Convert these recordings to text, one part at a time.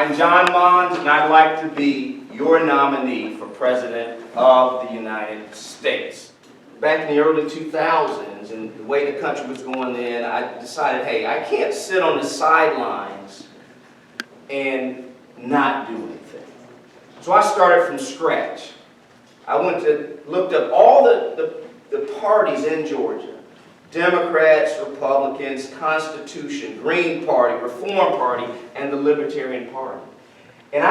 I'm John Monds, and I'd like to be your nominee for President of the United States. Back in the early 2000s, and the way the country was going then, I decided, hey, I can't sit on the sidelines and not do anything. So I started from scratch. I looked up all the parties in Georgia. Democrats, Republicans, Constitution, Green Party, Reform Party, and the Libertarian Party. And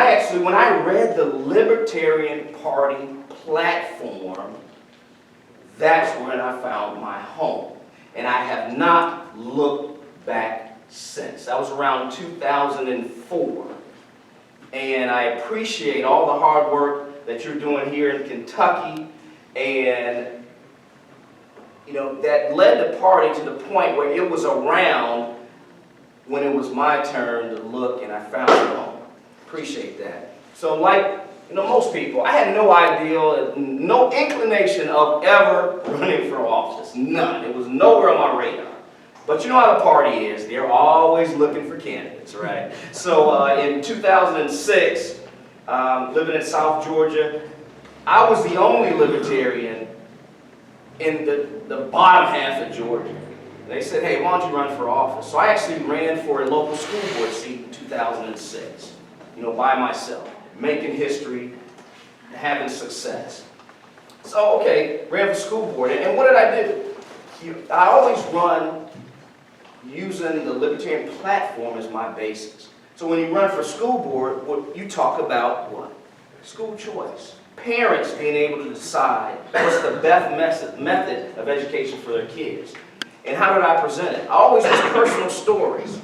when I read the Libertarian Party platform, that's when I found my home. And I have not looked back since. That was around 2004. And I appreciate all the hard work that you're doing here in Kentucky, and that led the party to the point where it was around when it was my turn to look, and I found it home. Appreciate that. So like most people, I had no idea, no inclination of ever running for office. None. It was nowhere on my radar. But you know how the party is. They're always looking for candidates, right? So in 2006, living in South Georgia, I was the only Libertarian in the bottom half of Georgia. They said, hey, why don't you run for office? So I actually ran for a local school board seat in 2006, by myself, making history, having success. So, okay, ran for school board. And what did I do? I always run using the Libertarian platform as my basis. So when you run for school board, you talk about what? School choice. Parents being able to decide what's the best method of education for their kids. And how did I present it? I always use personal stories.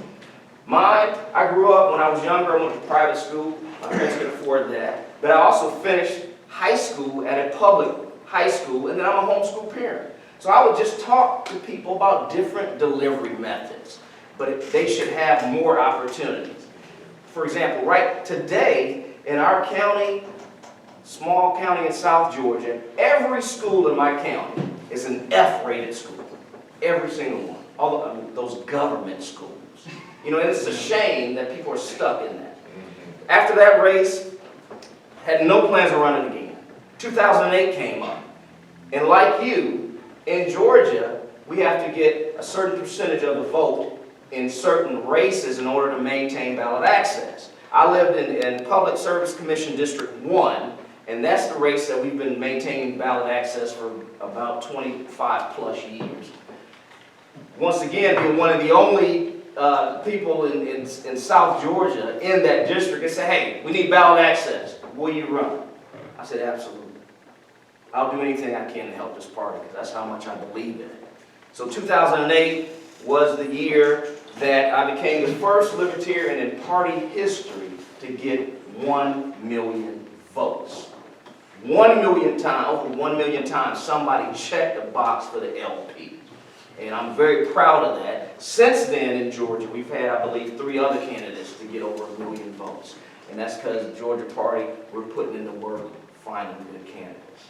I grew up, when I was younger, I went to private school. My parents could afford that. But I also finished high school at a public high school, and then I'm a homeschool parent. So I would just talk to people about different delivery methods, but they should have more opportunities. For example, right today in our county, small county in South Georgia, every school in my county is an F-rated school. Every single one. All those government schools. And it's a shame that people are stuck in that. After that race, had no plans of running again. 2008 came up. And like you, in Georgia, we have to get a certain percentage of the vote in certain races in order to maintain ballot access. I lived in Public Service Commission District 1, and that's the race that we've been maintaining ballot access for about 25 plus years. Once again, being one of the only people in South Georgia in that district that say, hey, we need ballot access. Will you run? I said, absolutely. I'll do anything I can to help this party, because that's how much I believe in it. So 2008 was the year that I became the first Libertarian in party history to get 1 million votes. 1 million times, over 1 million times, somebody checked the box for the LP. And I'm very proud of that. Since then in Georgia, we've had, I believe, 3 other candidates to get over 1 million votes. And that's because the Georgia Party, we're putting in the work, finding good candidates.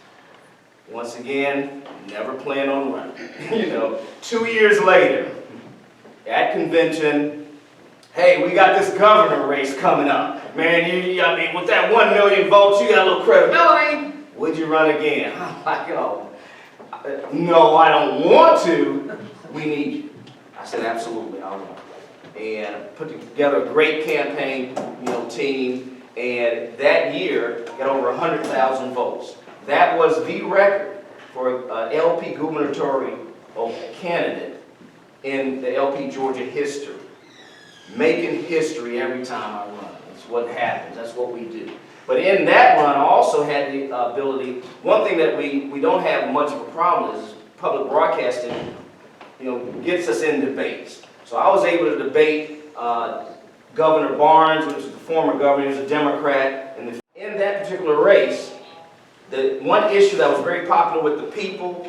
Once again, never plan on running. 2 years later, at convention, hey, we got this governor race coming up. Man, with that 1 million votes, you got a little credibility. Would you run again? I'm like, no, I don't want to. We need you. I said, absolutely, I'll run. And put together a great campaign, team. And that year, got over 100,000 votes. That was the record for an LP gubernatorial candidate in the LP Georgia history. Making history every time I run. That's what happens. That's what we do. But in that run, I also had the ability, one thing that we don't have much of a problem is public broadcasting, gets us in debates. So I was able to debate Governor Barnes, which is the former governor, he was a Democrat. And in that particular race, the one issue that was very popular with the people,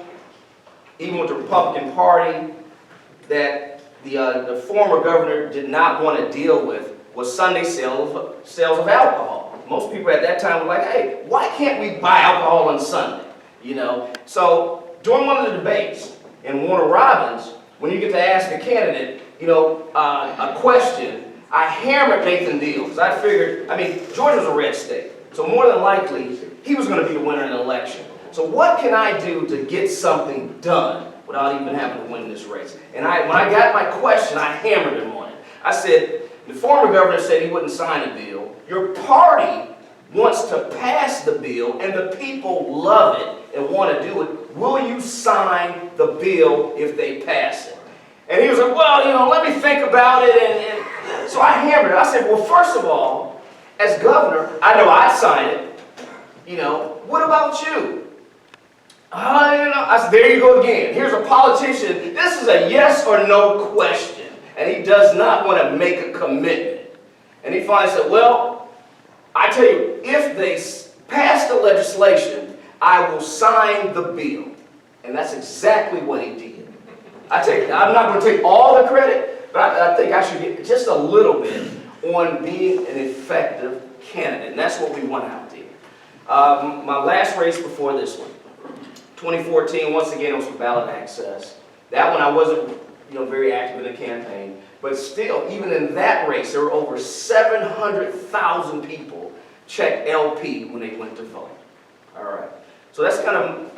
even with the Republican Party, that the former governor did not want to deal with was Sunday sales of alcohol. Most people at that time were like, hey, why can't we buy alcohol on Sunday? So during one of the debates in Warner Robins, when you get to ask a candidate, a question, I hammered Nathan Deal because I figured, Georgia's a red state, so more than likely, he was going to be the winner in the election. So what can I do to get something done without even having to win this race? And when I got my question, I hammered him on it. I said, the former governor said he wouldn't sign a bill. Your party wants to pass the bill, and the people love it and want to do it. Will you sign the bill if they pass it? And he was like, well, let me think about it. And so I hammered it. I said, well, first of all, as governor, I know I'd sign it. What about you? I said, there you go again. Here's a politician. This is a yes or no question. And he does not want to make a commitment. And he finally said, well, I tell you, if they pass the legislation, I will sign the bill. And that's exactly what he did. I'm not going to take all the credit, but I think I should get just a little bit on being an effective candidate. And that's what we want out there. My last race before this one, 2014, once again, it was for ballot access. That one I wasn't very active in the campaign. But still, even in that race, there were over 700,000 people checked LP when they went to vote. All right. So that's kind of,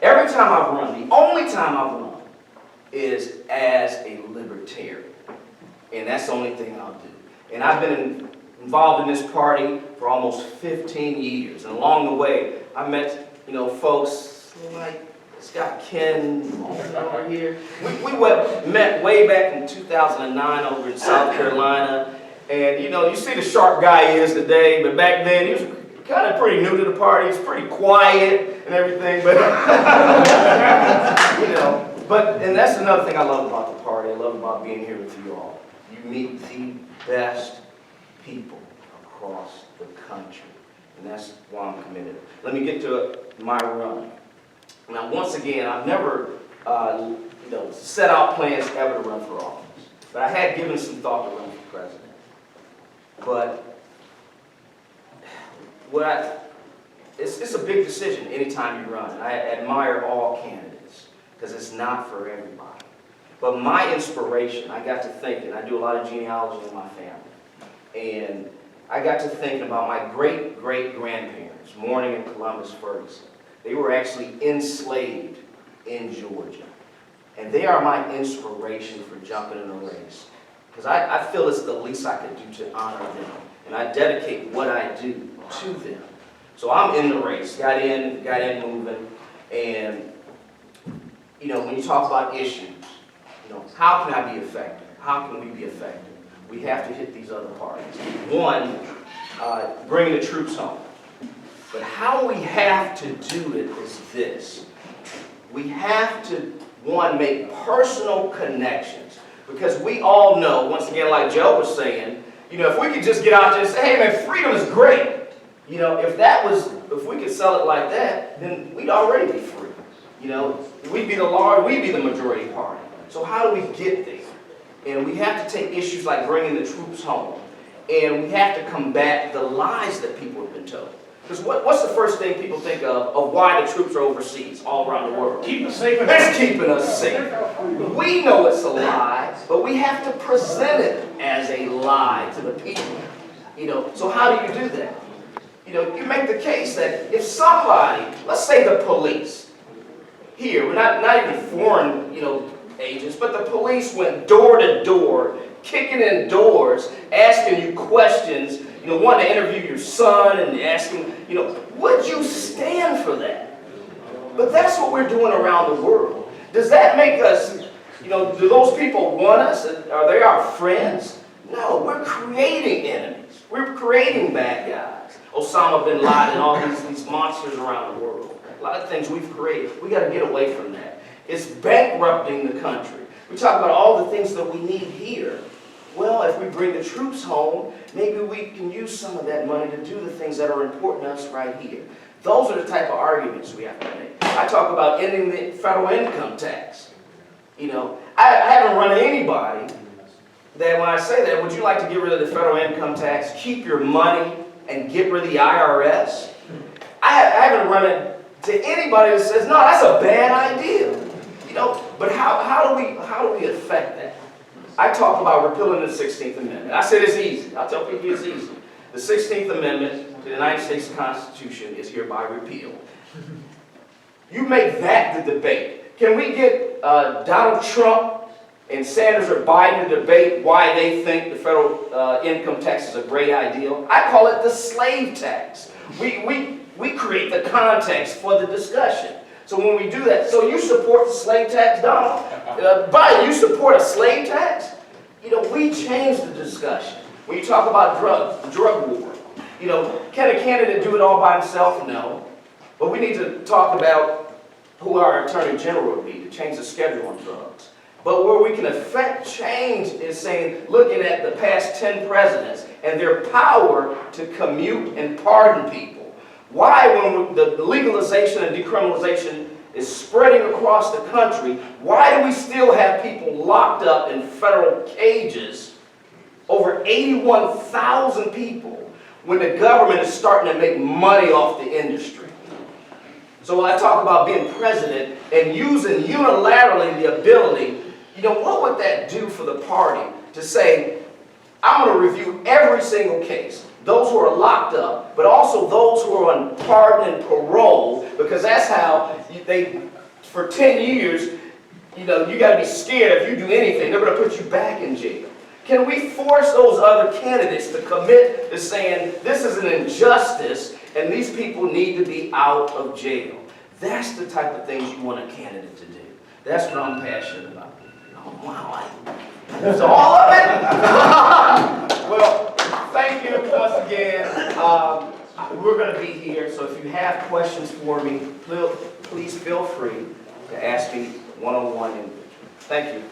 every time I've run, the only time I've run is as a libertarian. And that's the only thing I'll do. And I've been involved in this party for almost 15 years. And along the way, I met, folks like Scott Ken over here. We met way back in 2009 over in South Carolina. And, you see the sharp guy he is today, but back then he was kind of pretty new to the party. He's pretty quiet and everything, but, and that's another thing I love about the party. I love about being here with you all. You meet the best people across the country, and that's why I'm committed. Let me get to my run. Now, once again, I've never, set out plans ever to run for office, but I had given some thought to run for president. But it's a big decision anytime you run. I admire all candidates because it's not for everybody. But my inspiration, I got to thinking, I do a lot of genealogy in my family, and I got to thinking about my great-great-grandparents, Mourning and Columbus Ferguson. They were actually enslaved in Georgia. And they are my inspiration for jumping in a race. Because I feel it's the least I could do to honor them. And I dedicate what I do to them. So I'm in the race, got in moving. And, when you talk about issues, how can I be effective? How can we be effective? We have to hit these other parties. One, bringing the troops home. But how we have to do it is this. We have to, one, make personal connections. Because we all know, once again, like Joe was saying, if we could just get out there and say, hey man, freedom is great. If we could sell it like that, then we'd already be free. We'd be the majority party. So how do we get there? And we have to take issues like bringing the troops home. And we have to combat the lies that people have been told. Because what's the first thing people think of why the troops are overseas all around the world? Keep us safe. It's keeping us safe. We know it's a lie, but we have to present it as a lie to the people. So how do you do that? You make the case that if somebody, let's say the police, here, we're not even foreign, agents, but the police went door to door, kicking in doors, asking you questions, wanting to interview your son and asking, would you stand for that? But that's what we're doing around the world. Does that make us, do those people want us? Are they our friends? No, we're creating enemies. We're creating bad guys. Osama bin Laden and all these monsters around the world. A lot of things we've created. We got to get away from that. It's bankrupting the country. We talk about all the things that we need here. Well, if we bring the troops home, maybe we can use some of that money to do the things that are important to us right here. Those are the type of arguments we have to make. I talk about ending the federal income tax. I haven't run into anybody that when I say that, would you like to get rid of the federal income tax, keep your money, and get rid of the IRS? I haven't run into anybody that says, no, that's a bad idea. But how do we affect that? I talk about repealing the 16th Amendment. I said it's easy. I tell people it's easy. The 16th Amendment to the United States Constitution is hereby repealed. You make that the debate. Can we get Donald Trump and Sanders or Biden to debate why they think the federal income tax is a great idea? I call it the slave tax. We create the context for the discussion. So when we do that, so you support the slave tax, Donald? Biden, you support a slave tax? You know, we change the discussion. When you talk about the drug war, you know, can a candidate do it all by himself? No. But we need to talk about who our Attorney General would be to change the schedule on drugs. But where we can affect change is saying, looking at the past 10 presidents and their power to commute and pardon people. Why, when the legalization and decriminalization is spreading across the country, why do we still have people locked up in federal cages, over 81,000 people, when the government is starting to make money off the industry? So when I talk about being president and using unilaterally the ability, you know, what would that do for the party to say, I'm going to review every single case, those who are locked up, but also those who are on pardon and parole, because that's how for 10 years, you know, you got to be scared if you do anything, they're going to put you back in jail. Can we force those other candidates to commit to saying, this is an injustice, and these people need to be out of jail? That's the type of things you want a candidate to do. That's what I'm passionate about. Oh, wow, that's all of it? Well, thank you once again. We're going to be here, so if you have questions for me, please feel free to ask me one-on-one. Thank you.